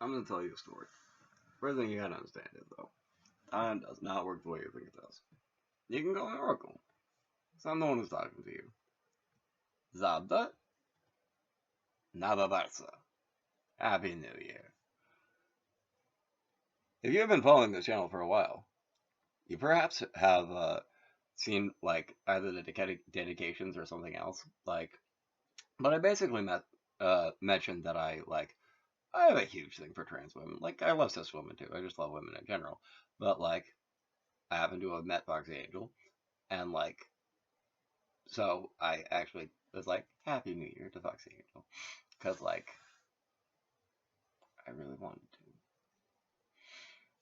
I'm gonna tell you a story. First thing you gotta understand is though, time does not work the way you think it does. You can go in Oracle. So I'm the one who's talking to you. Zubdah, navavarsah. Happy New Year. If you have been following this channel for a while, you perhaps have seen like either the dedications or something else. But I basically mentioned that I have a huge thing for trans women. Like I love cis women too. I just love women in general. But I happen to have met Foxy Angel, and so I actually was like Happy New Year to Foxy Angel because I really wanted to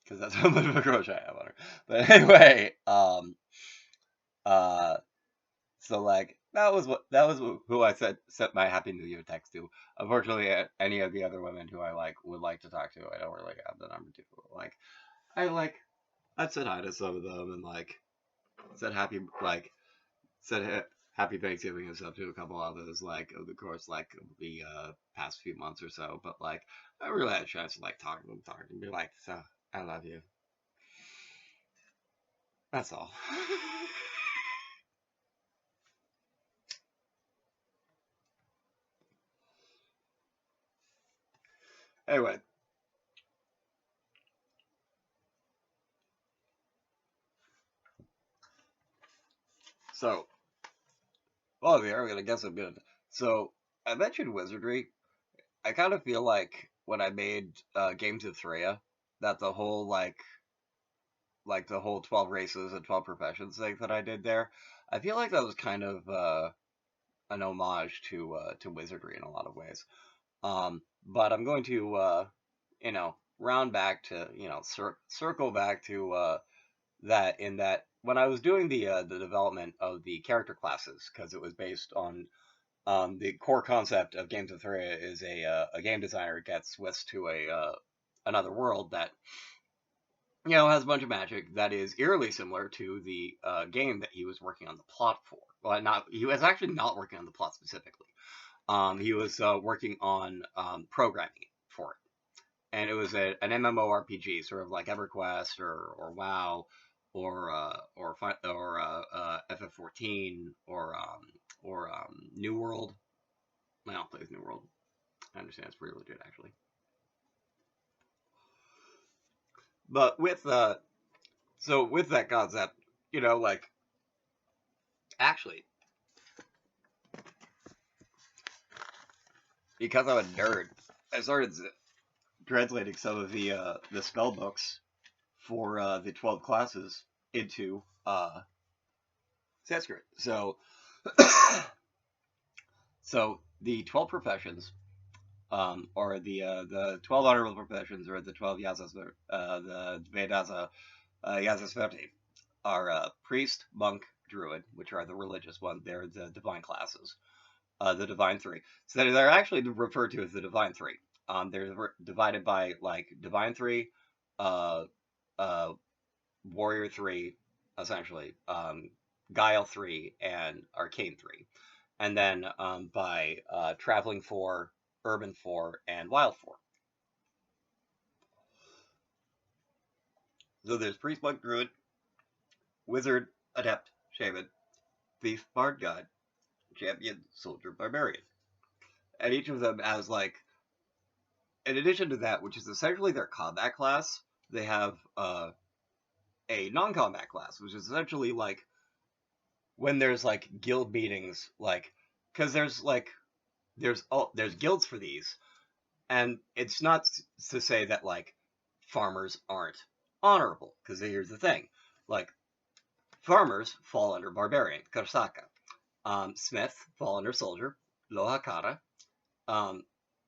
because that's how much of a crush I have on her. But anyway, uh, so that was who I sent my Happy New Year text to. Unfortunately, any of the other women who I would like to talk to, I don't really have the number to. I I said hi to some of them and said said happy Thanksgiving and stuff to a couple others over the course of the past few months or so. But I really had a chance to talk to them, be like, so I love you. That's all. Anyway, so oh yeah, I'm gonna guess I'm good. So I mentioned wizardry. I kind of feel like when I made Games of Threa, that the whole 12 races and 12 professions thing that I did there, I feel like that was kind of an homage to wizardry in a lot of ways. But I'm going to round back to circle back to that in that when I was doing the development of the character classes because it was based on the core concept of Games of Threa is a game designer gets whisked to a another world that has a bunch of magic that is eerily similar to the game that he was working on the plot for. Well, not he was actually not working on the plot specifically. He was working on programming for it, and it was an MMORPG, sort of like EverQuest or WoW or FF14 or New World. Well, plays New World. I understand it's pretty legit actually. But with that concept, actually, because I'm a nerd, I started translating some of the spell books for the 12 classes into Sanskrit. So the 12 professions, or the 12 honorable professions, or the 12 yasas, the Vedasa Yasasverti, are priest, monk, druid, which are the religious ones. They're the divine classes, the divine three. So they're actually referred to as the divine three. They're divided by divine three, uh, uh, warrior three, essentially, guile three, and arcane three, and then by traveling four, urban four, and wild four. So there's priest, monk, druid, wizard, adept, shaman, thief, bard, god, champion, soldier, barbarian, and each of them has in addition to that, which is essentially their combat class, they have a non-combat class, which is essentially when there's guild meetings, because there's guilds for these, and it's not to say that farmers aren't honorable, because here's the thing, farmers fall under barbarian, Karsaka, smith fall under soldier, Lohakara,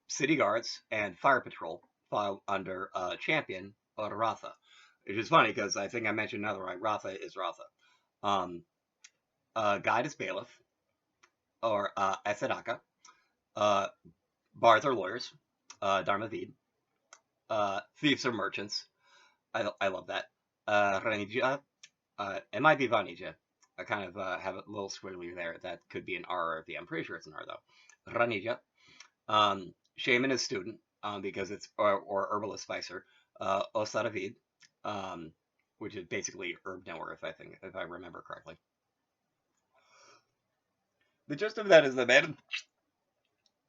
city guards and fire patrol fall under champion or Ratha, which is funny because I think I mentioned another right. Ratha is Ratha. Guide is bailiff or Esadaka. Bards are lawyers. Dharmavid. Thieves are merchants. I love that. Ranija. It might be Vanija. I kind of have a little squiggly there. That could be an R or a V. I'm pretty sure it's an R though. Ranija. Shaman is student. because it's or herbalist spicer, Osaravid, um, which is basically herb knower, if I remember correctly. The gist of that is the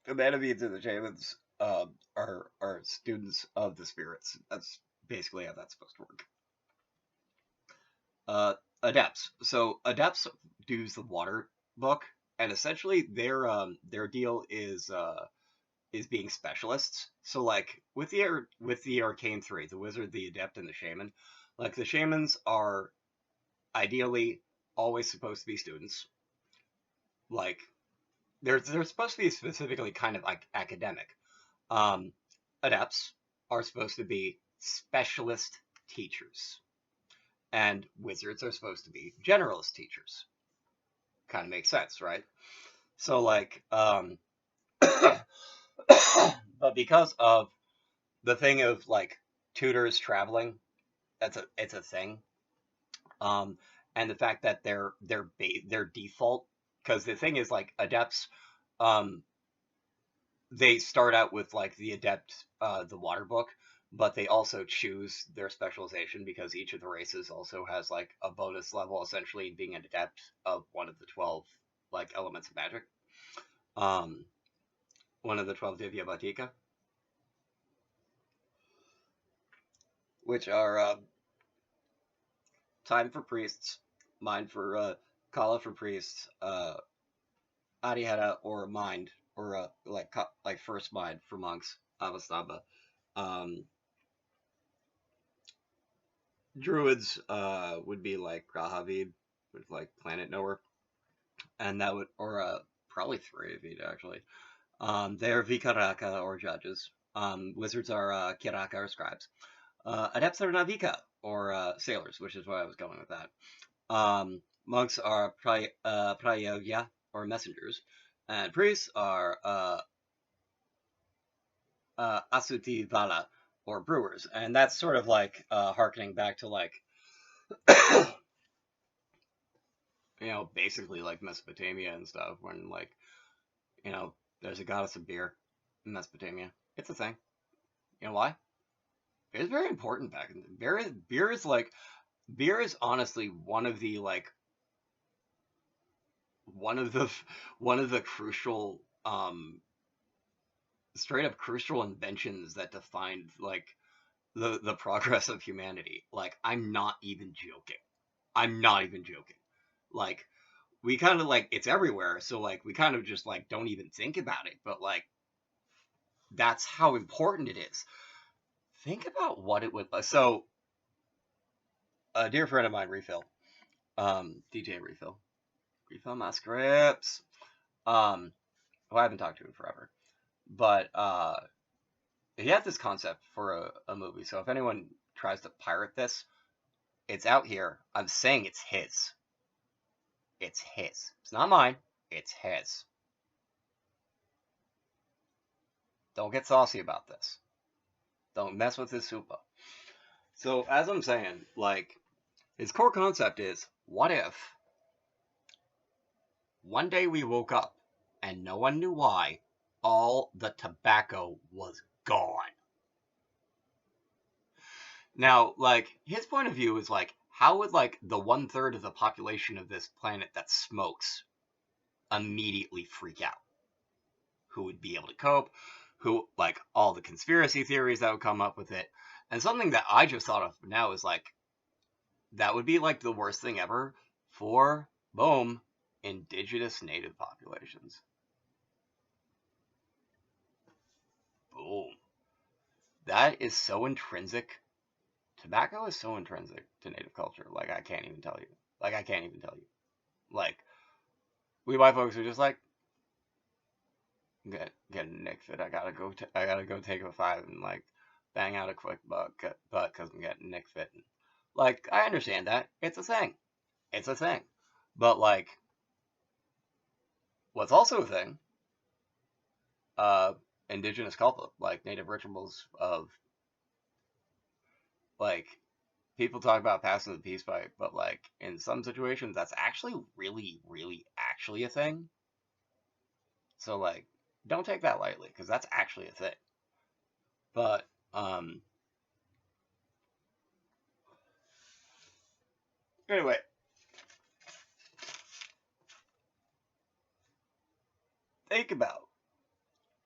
Manavides and the Shamans are students of the spirits. That's basically how that's supposed to work. Adepts. So adepts do the water book, and essentially their deal is being specialists. So like with the arcane three, the wizard, the adept, and the shaman, like the shamans are ideally always supposed to be students. Like they're supposed to be specifically kind of like academic. Um, adepts are supposed to be specialist teachers, and wizards are supposed to be generalist teachers. Kind of makes sense, right? So like, but because of the thing of like tutors traveling, it's a thing. Um, and the fact that their default, because the thing is like adepts, um, they start out with like the adept, the water book, but they also choose their specialization because each of the races also has like a bonus level, essentially being an adept of one of the 12 like elements of magic. Um, one of the 12 Divya Bhatika, which are time for priests, mind for Kala for priests, Arihara or mind or like first mind for monks, Avastamba. Um, Druids would be like Grahavid, with like planet knower, and that would or probably three of it actually. They're Vikaraka or judges. Wizards are Kiraka or scribes. Adepts are Navika or sailors, which is why I was going with that. Monks are Prayogya or messengers, and priests are Asuti Vala or brewers, and that's sort of like harkening back to like basically like Mesopotamia and stuff when like there's a goddess of beer in Mesopotamia. It's a thing. You know why? It was very important back in the beer is honestly one of the like one of the one of the crucial straight up crucial inventions that defined like the progress of humanity. Like I'm not even joking. I'm not even joking. Like we kind of like it's everywhere, so like we kind of just like don't even think about it, but like that's how important it is. Think about what it would so a dear friend of mine, Refill, DJ Refill my scripts, who I haven't talked to in forever, but he had this concept for a movie. So if anyone tries to pirate this, it's out here. I'm saying it's his. It's his. It's not mine. It's his. Don't get saucy about this. Don't mess with his super. So as I'm saying, like his core concept is, what if one day we woke up and no one knew why all the tobacco was gone? Now, like his point of view is like, how would like the 1/3 of the population of this planet that smokes immediately freak out? Who would be able to cope? Who like all the conspiracy theories that would come up with it? And something that I just thought of now is like that would be like the worst thing ever for boom indigenous native populations. Boom. That is so intrinsic. Tobacco is so intrinsic to native culture. Like I can't even tell you. Like I can't even tell you. Like we white folks are just like get a nick fit. I gotta go take a five and like bang out a quick butt because I'm getting nick fit. Like I understand that it's a thing. It's a thing. But like what's also a thing, uh, indigenous culture, like native rituals of like people talk about passing the peace pipe, but like in some situations that's actually really, really actually a thing. So like don't take that lightly because that's actually a thing. But anyway, think about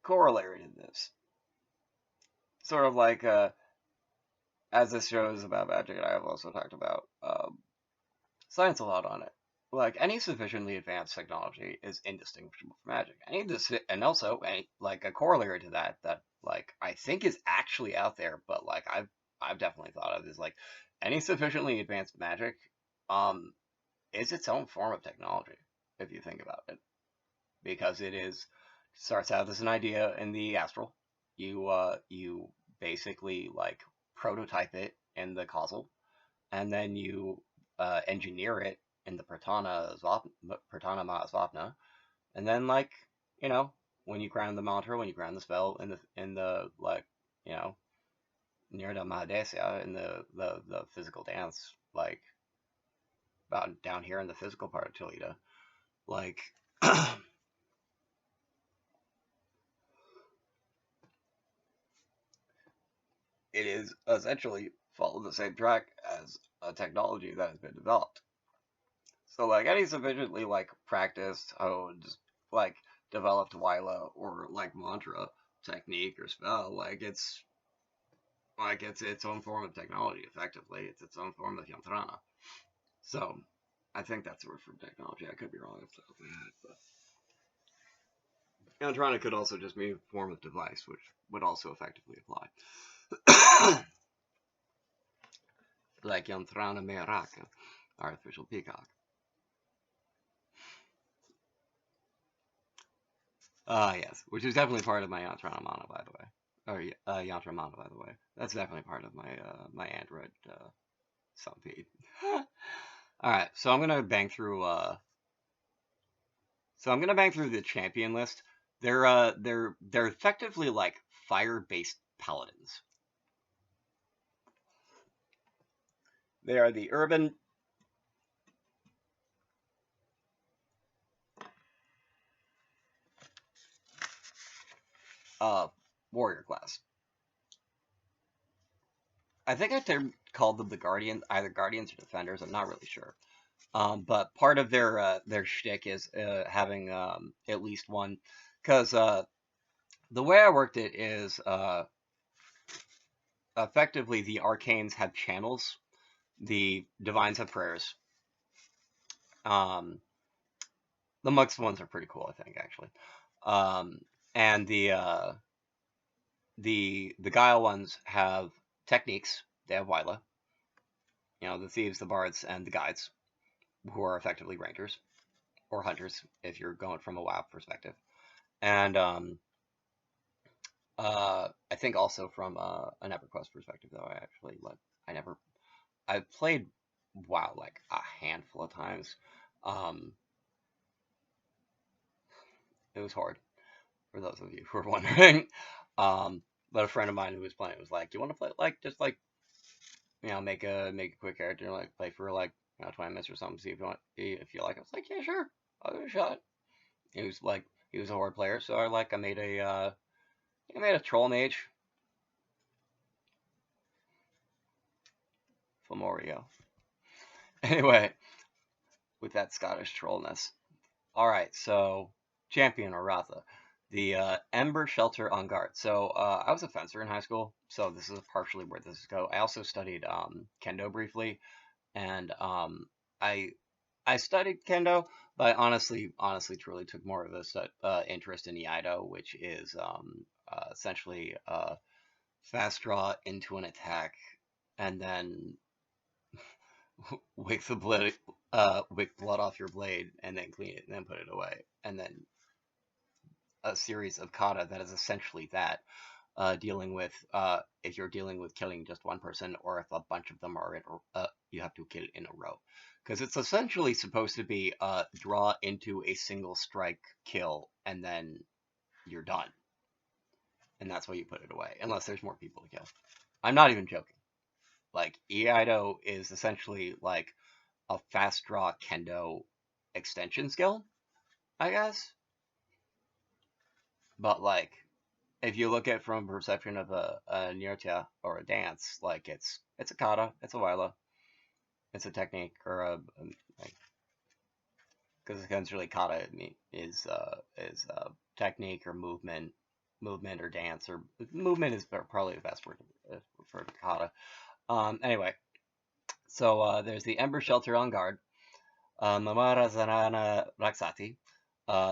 corollary to this. Sort of like as this show is about magic, and I have also talked about science a lot on it. Like any sufficiently advanced technology is indistinguishable from magic. And also like a corollary to that like I think is actually out there, but like I've definitely thought of is like any sufficiently advanced magic um is its own form of technology if you think about it, because it is starts out as an idea in the astral. You basically like prototype it in the causal, and then you engineer it in the Pratana Mahasvapna, and then like you know when you ground the mantra, when you ground the spell in the like you know Nirda Mahadesya in the physical dance, like about down here in the physical part of Tolita, like it is essentially follow the same track as a technology that has been developed. So like any sufficiently like practiced, honed, like developed Wyla or like mantra technique or spell, like it's its own form of technology. Effectively, it's its own form of yantrana. So I think that's a word for technology. I could be wrong off the top of my head, but yantrana could also just mean a form of device, which would also effectively apply. Like yantrana mearaka, artificial peacock. Yes, which is definitely part of my Yantra Mana, by the way. Or Yantra Mana, by the way. That's definitely part of my my Android sound feed. All right, so I'm gonna bang through. So I'm gonna bang through the champion list. They're effectively like fire-based paladins. They are the urban uh warrior class. I think called them the guardians, either guardians or defenders. I'm not really sure. But part of their shtick is having at least one, because the way I worked it is effectively the arcanes have channels, the divines have prayers. Um, the Mux ones are pretty cool, I think, actually. Um, and the Guile ones have techniques. They have Wyla. You know, the thieves, the bards, and the guides, who are effectively rangers or hunters if you're going from a WoW perspective. And I think also from an EverQuest perspective, though, I never, I've played WoW like a handful of times. Um, it was hard for those of you who are wondering. But a friend of mine who was playing was like, "Do you want to play like just like make a quick character, like play for like 20 minutes or something, see if you like." I was like, "Yeah, sure, I'll give it a shot." He was like, he was a horde player, so I made a troll mage, Flamorio. Anyway, with that Scottish trollness. All right, so champion Aratha, the Ember Shelter on Guard. So I was a fencer in high school, so this is partially where this is go. I also studied kendo briefly, and I I studied kendo, but I honestly, truly took more of a interest in Iaido, which is essentially fast draw into an attack, and then wick the blood, wick blood off your blade, and then clean it, and then put it away, and then a series of kata that is essentially that, dealing with if you're dealing with killing just one person, or if a bunch of them are you have to kill in a row, because it's essentially supposed to be draw into a single strike kill, and then you're done, and that's why you put it away, unless there's more people to kill. I'm not even joking. Like Iaido is essentially like a fast draw kendo extension skill, I guess. But like if you look at it from perception of a nirtya or a dance, like it's a kata, it's a waila, it's a technique or like, because essentially kata is technique or movement or dance or movement is probably the best word for kata. Anyway, so there's the Ember Shelter on guard, Mamarazanana Raksati,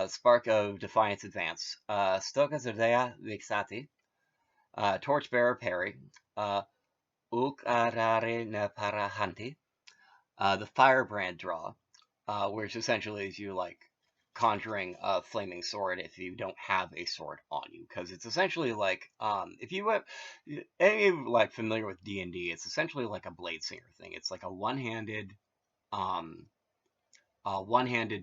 Spark of Defiance Advance, Stoka Zerdea Vixati, Torchbearer Parry, Ukarare Neparahanti, the Firebrand draw, which essentially is you like conjuring a flaming sword if you don't have a sword on you, because it's essentially like if you have any like familiar with D&D, it's essentially like a blade singer thing. It's like a one-handed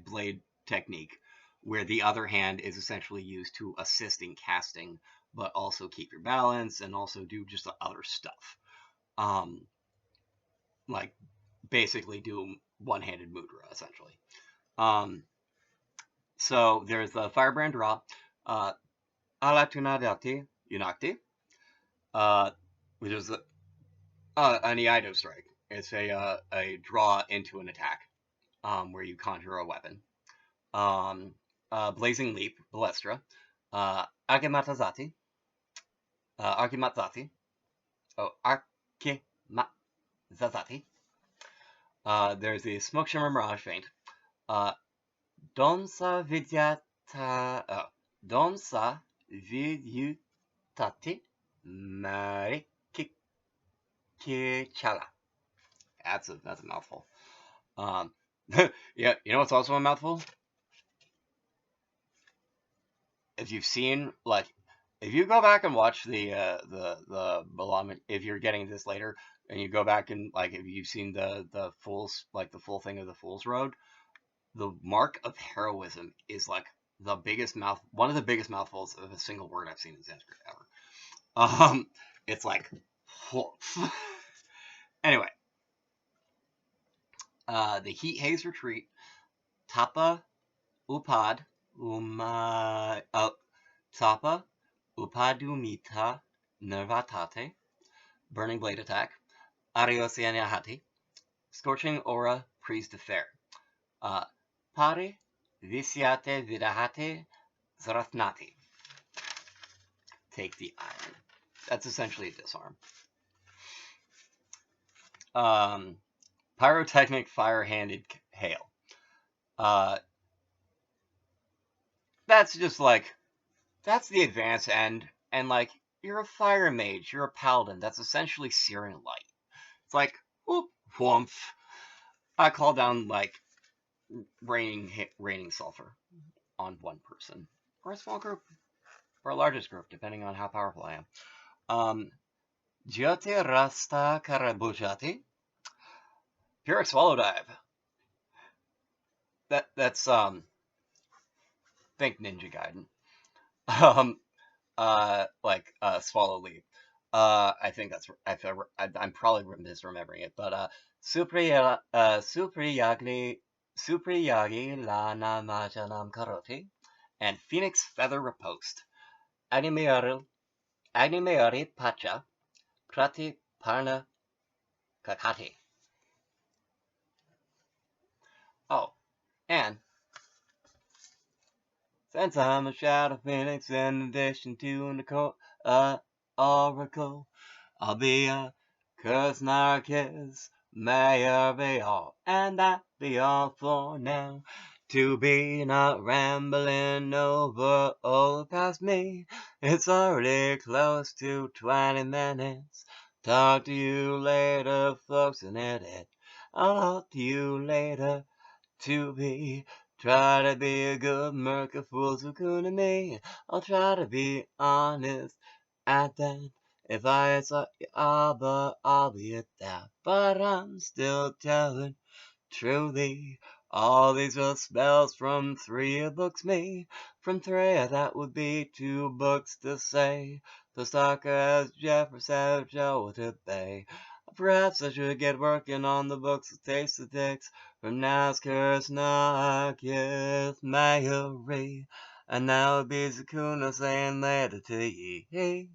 blade technique where the other hand is essentially used to assist in casting, but also keep your balance and also do just the other stuff. Like basically do one-handed mudra essentially. So there's the Firebrand draw, Alatunadati Unakti, which is an Iaido strike. It's a draw into an attack, where you conjure a weapon. Blazing Leap, Balestra, Archimatzati, Archimatzati, Archimatzati. There's the Smoke Shimmer Mirage Feint, Domsa Vidyata, Domsa Vidyutati, Marikichala. That's a mouthful. Yeah, you know what's also a mouthful? If you've seen, like, if you go back and watch the Balam, if you're getting this later, and you go back and, like, if you've seen the Fool's, like, the full thing of the Fool's Road, the mark of heroism is, like, one of the biggest mouthfuls of a single word I've seen in Sanskrit ever. It's like, anyway, the Heat Haze Retreat, Tapa Upad Tapa Upadumita Nervatate, Burning Blade Attack, Ariosianahati, Scorching Aura Prise de Fer, Pare Visiate Vidahate Zarathnati, Take the Iron. That's essentially a disarm. Pyrotechnic Fire-Handed Hail. That's just like, that's the advanced end, and like, you're a fire mage, you're a paladin, that's essentially Searing Light. It's like, whoop, whoomp. I call down, like, raining sulfur on one person, or a small group, or a largest group, depending on how powerful I am. Jyote Rasta Karabujati, Pyrrhic Swallow Dive. That's think Ninja Gaiden. Like Swallow Leap. I think that's, I'm probably misremembering it, but Supriyagi Lana Majanam Karoti, and Phoenix Feather Riposte. Agnimeari Pacha, Krati Parna Kakati. Oh, and since I'm a Shadow Phoenix in addition to Nicole, Oracle, I'll be a Curse Narcus, Mayor be all, and that be all for now. To be not rambling over all past me, it's already close to 20 minutes. Talk to you later, folks, and edit. I'll talk to you later, to be. Try to be a good merc of fools who couldn't me. I'll try to be honest at that. If I saw you but I'll be at that. But I'm still telling truly. All these are spells from 3 books me. From 3 that would be 2 books to say. The stalker as Jefferson Joe to bay. Perhaps I should get working on the books of taste the dicks. From Nazca's Narcus Mayory. And now it be Sakuna saying later to ye. Hey.